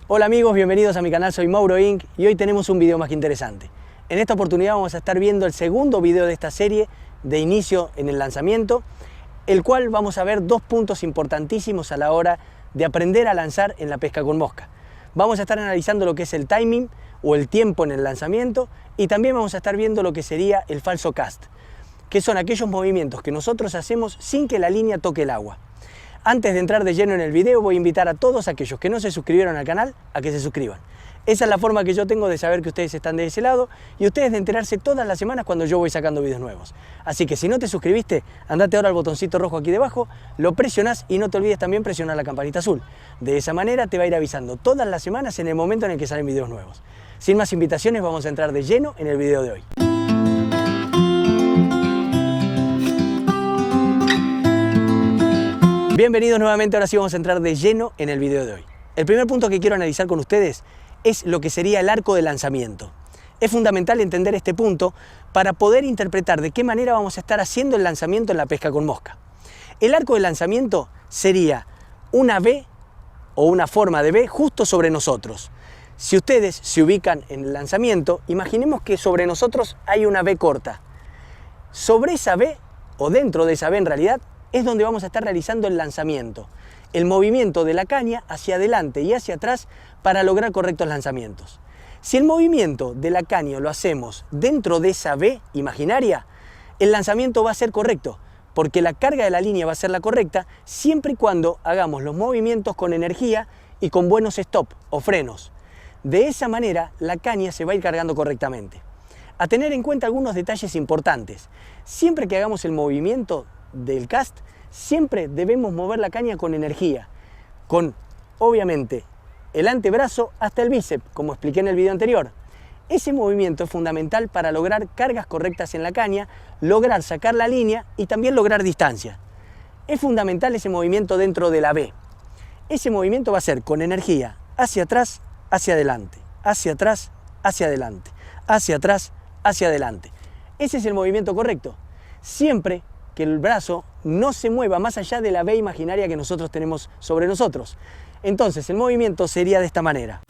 Hola amigos, bienvenidos a mi canal, soy Mauro Inc. y hoy tenemos un video más que interesante. En esta oportunidad vamos a estar viendo el segundo video de esta serie de inicio en el lanzamiento, el cual vamos a ver dos puntos importantísimos a la hora de aprender a lanzar en la pesca con mosca. Vamos a estar analizando lo que es el timing o el tiempo en el lanzamiento y también vamos a estar viendo lo que sería el falso cast, que son aquellos movimientos que nosotros hacemos sin que la línea toque el agua. Antes de entrar de lleno en el video, voy a invitar a todos aquellos que no se suscribieron al canal a que se suscriban. Esa es la forma que yo tengo de saber que ustedes están de ese lado y ustedes de enterarse todas las semanas cuando yo voy sacando videos nuevos. Así que si no te suscribiste, andate ahora al botoncito rojo aquí debajo, lo presionás y no te olvides también presionar la campanita azul. De esa manera te va a ir avisando todas las semanas en el momento en el que salen videos nuevos. Sin más invitaciones, vamos a entrar de lleno en el video de hoy. Bienvenidos nuevamente, ahora sí vamos a entrar de lleno en el video de hoy. El primer punto que quiero analizar con ustedes es lo que sería el arco de lanzamiento. Es fundamental entender este punto para poder interpretar de qué manera vamos a estar haciendo el lanzamiento en la pesca con mosca. El arco de lanzamiento sería una V o una forma de V justo sobre nosotros. Si ustedes se ubican en el lanzamiento, imaginemos que sobre nosotros hay una V corta. Sobre esa V, o dentro de esa V en realidad, es donde vamos a estar realizando el lanzamiento, el movimiento de la caña hacia adelante y hacia atrás para lograr correctos lanzamientos. Si el movimiento de la caña lo hacemos dentro de esa V imaginaria, el lanzamiento va a ser correcto, porque la carga de la línea va a ser la correcta siempre y cuando hagamos los movimientos con energía y con buenos stop o frenos. De esa manera la caña se va a ir cargando correctamente. A tener en cuenta algunos detalles importantes. Siempre que hagamos el movimiento del cast, siempre debemos mover la caña con energía, con obviamente el antebrazo hasta el bíceps, como expliqué en el video anterior. Ese movimiento es fundamental para lograr cargas correctas en la caña, lograr sacar la línea y también lograr distancia. Es fundamental ese movimiento dentro de la V. Ese movimiento va a ser con energía hacia atrás, hacia adelante, hacia atrás, hacia adelante, hacia atrás, hacia adelante. Ese es el movimiento correcto. Siempre que el brazo no se mueva más allá de la V imaginaria que nosotros tenemos sobre nosotros. Entonces el movimiento sería de esta manera.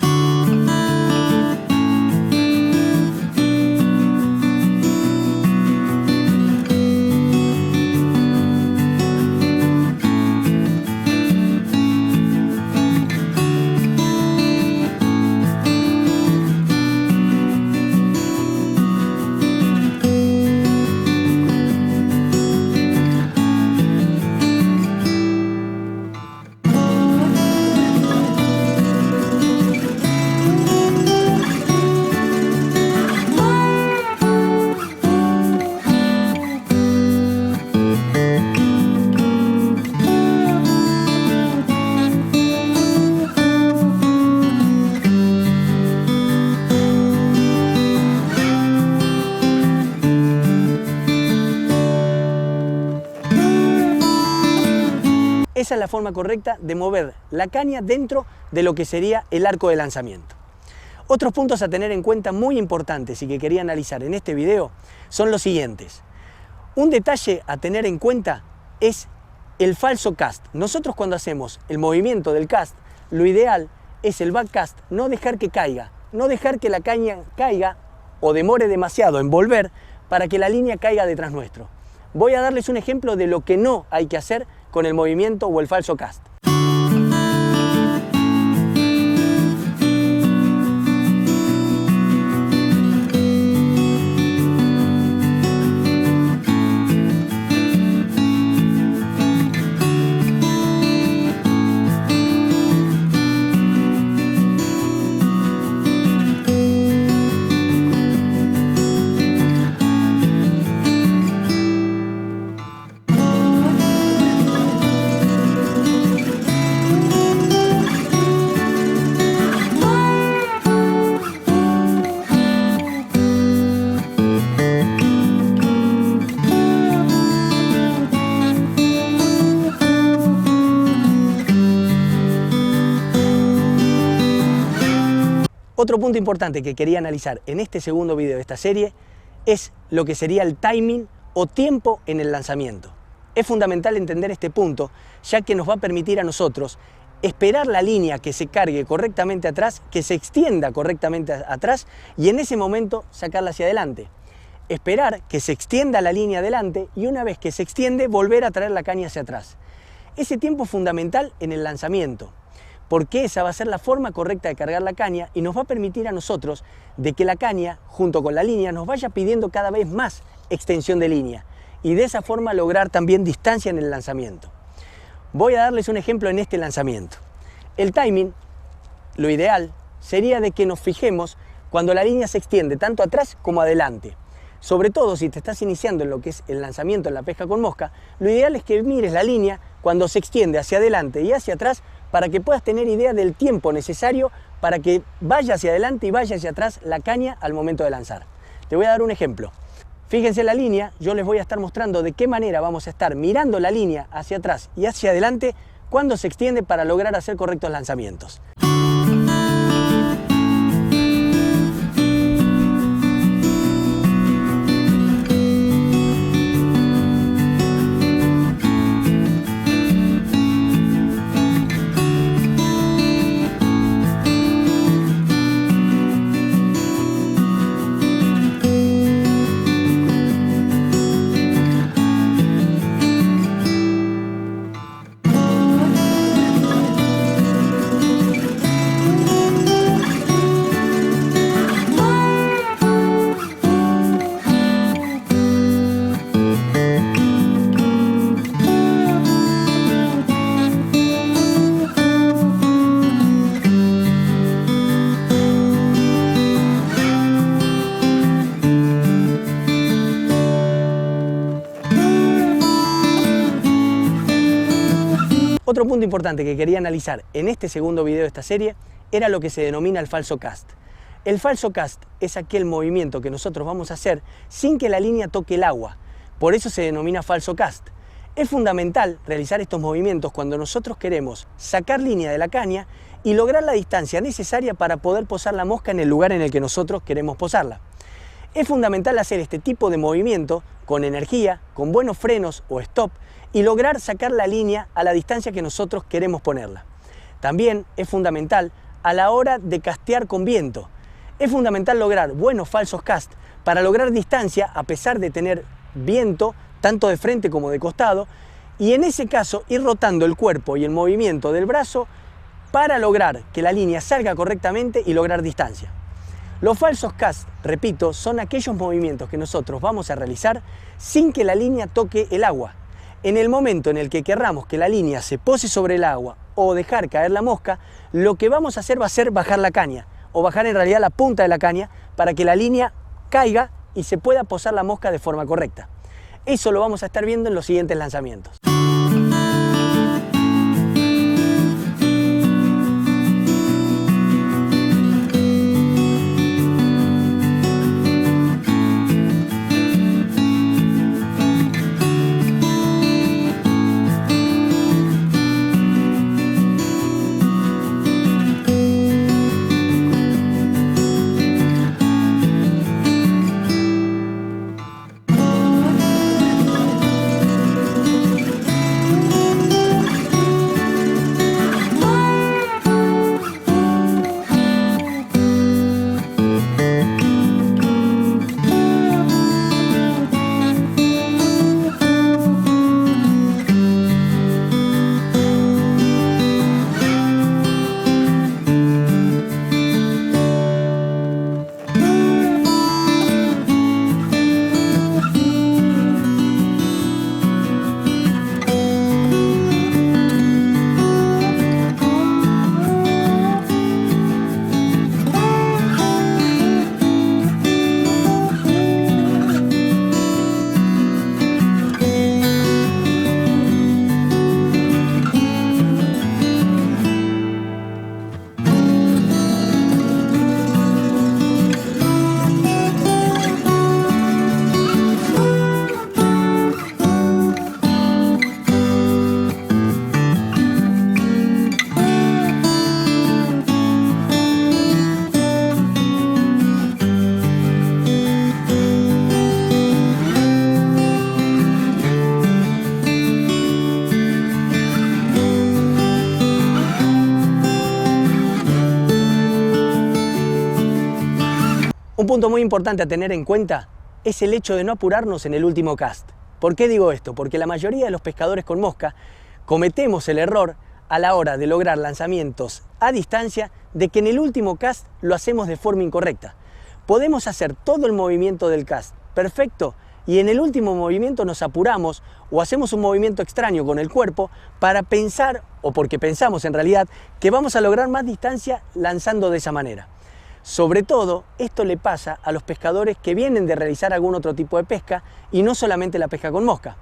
Esa es la forma correcta de mover la caña dentro de lo que sería el arco de lanzamiento. Otros puntos a tener en cuenta muy importantes y que quería analizar en este video son los siguientes. Un detalle a tener en cuenta es el falso cast. Nosotros cuando hacemos el movimiento del cast, lo ideal es el back cast, no dejar que caiga, no dejar que la caña caiga o demore demasiado en volver para que la línea caiga detrás nuestro. Voy a darles un ejemplo de lo que no hay que hacer con el movimiento o el falso cast. Otro punto importante que quería analizar en este segundo video de esta serie es lo que sería el timing o tiempo en el lanzamiento. Es fundamental entender este punto, ya que nos va a permitir a nosotros esperar la línea que se cargue correctamente atrás, que se extienda correctamente atrás y en ese momento sacarla hacia adelante. Esperar que se extienda la línea adelante y una vez que se extiende volver a traer la caña hacia atrás. Ese tiempo es fundamental en el lanzamiento, porque esa va a ser la forma correcta de cargar la caña y nos va a permitir a nosotros de que la caña junto con la línea nos vaya pidiendo cada vez más extensión de línea y de esa forma lograr también distancia en el lanzamiento. Voy a darles un ejemplo en este lanzamiento. El timing, lo ideal, sería de que nos fijemos cuando la línea se extiende tanto atrás como adelante. Sobre todo si te estás iniciando en lo que es el lanzamiento en la pesca con mosca, lo ideal es que mires la línea cuando se extiende hacia adelante y hacia atrás para que puedas tener idea del tiempo necesario para que vaya hacia adelante y vaya hacia atrás la caña al momento de lanzar. Te voy a dar un ejemplo. Fíjense la línea, yo les voy a estar mostrando de qué manera vamos a estar mirando la línea hacia atrás y hacia adelante cuando se extiende para lograr hacer correctos lanzamientos. Otro punto importante que quería analizar en este segundo video de esta serie era lo que se denomina el falso cast. El falso cast es aquel movimiento que nosotros vamos a hacer sin que la línea toque el agua. Por eso se denomina falso cast. Es fundamental realizar estos movimientos cuando nosotros queremos sacar línea de la caña y lograr la distancia necesaria para poder posar la mosca en el lugar en el que nosotros queremos posarla. Es fundamental hacer este tipo de movimiento con energía, con buenos frenos o stop y lograr sacar la línea a la distancia que nosotros queremos ponerla. También es fundamental a la hora de castear con viento. Es fundamental lograr buenos falsos cast para lograr distancia a pesar de tener viento tanto de frente como de costado y en ese caso ir rotando el cuerpo y el movimiento del brazo para lograr que la línea salga correctamente y lograr distancia. Los falsos cast, repito, son aquellos movimientos que nosotros vamos a realizar sin que la línea toque el agua. En el momento en el que querramos que la línea se pose sobre el agua o dejar caer la mosca, lo que vamos a hacer va a ser bajar la caña o bajar en realidad la punta de la caña para que la línea caiga y se pueda posar la mosca de forma correcta. Eso lo vamos a estar viendo en los siguientes lanzamientos. Un punto muy importante a tener en cuenta es el hecho de no apurarnos en el último cast. ¿Por qué digo esto? Porque la mayoría de los pescadores con mosca cometemos el error a la hora de lograr lanzamientos a distancia de que en el último cast lo hacemos de forma incorrecta. Podemos hacer todo el movimiento del cast perfecto y en el último movimiento nos apuramos o hacemos un movimiento extraño con el cuerpo para pensar, o porque pensamos en realidad, que vamos a lograr más distancia lanzando de esa manera. Sobre todo, esto le pasa a los pescadores que vienen de realizar algún otro tipo de pesca y no solamente la pesca con mosca.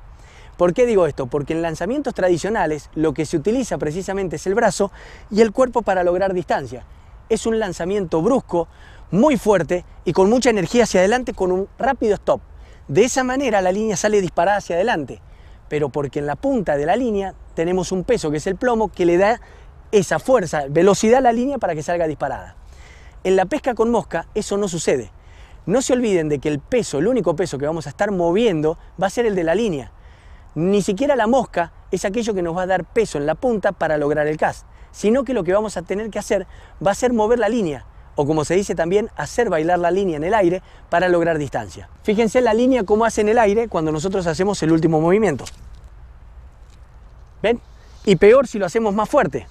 ¿Por qué digo esto? Porque en lanzamientos tradicionales lo que se utiliza precisamente es el brazo y el cuerpo para lograr distancia. Es un lanzamiento brusco, muy fuerte y con mucha energía hacia adelante con un rápido stop. De esa manera la línea sale disparada hacia adelante, pero porque en la punta de la línea tenemos un peso que es el plomo que le da esa fuerza, velocidad a la línea para que salga disparada. En la pesca con mosca eso no sucede. No se olviden de que el peso, el único peso que vamos a estar moviendo va a ser el de la línea. Ni siquiera la mosca es aquello que nos va a dar peso en la punta para lograr el cast, sino que lo que vamos a tener que hacer va a ser mover la línea, o como se dice también, hacer bailar la línea en el aire para lograr distancia. Fíjense la línea cómo hace en el aire cuando nosotros hacemos el último movimiento. ¿Ven? Y peor si lo hacemos más fuerte.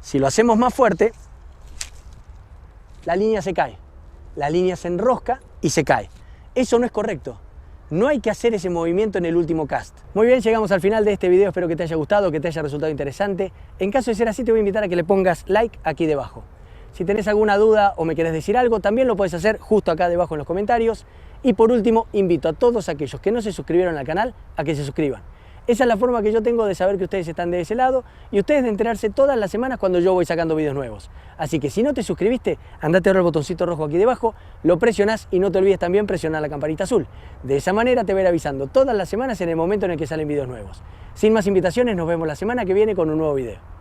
Si lo hacemos más fuerte, la línea se cae. La línea se enrosca y se cae. Eso no es correcto. No hay que hacer ese movimiento en el último cast. Muy bien, llegamos al final de este video. Espero que te haya gustado, que te haya resultado interesante. En caso de ser así, te voy a invitar a que le pongas like aquí debajo. Si tenés alguna duda o me querés decir algo, también lo puedes hacer justo acá debajo en los comentarios. Y por último, invito a todos aquellos que no se suscribieron al canal a que se suscriban. Esa es la forma que yo tengo de saber que ustedes están de ese lado y ustedes de enterarse todas las semanas cuando yo voy sacando videos nuevos. Así que si no te suscribiste, andate ahora al botoncito rojo aquí debajo, lo presionás y no te olvides también presionar la campanita azul. De esa manera te voy a ir avisando todas las semanas en el momento en el que salen videos nuevos. Sin más invitaciones, nos vemos la semana que viene con un nuevo video.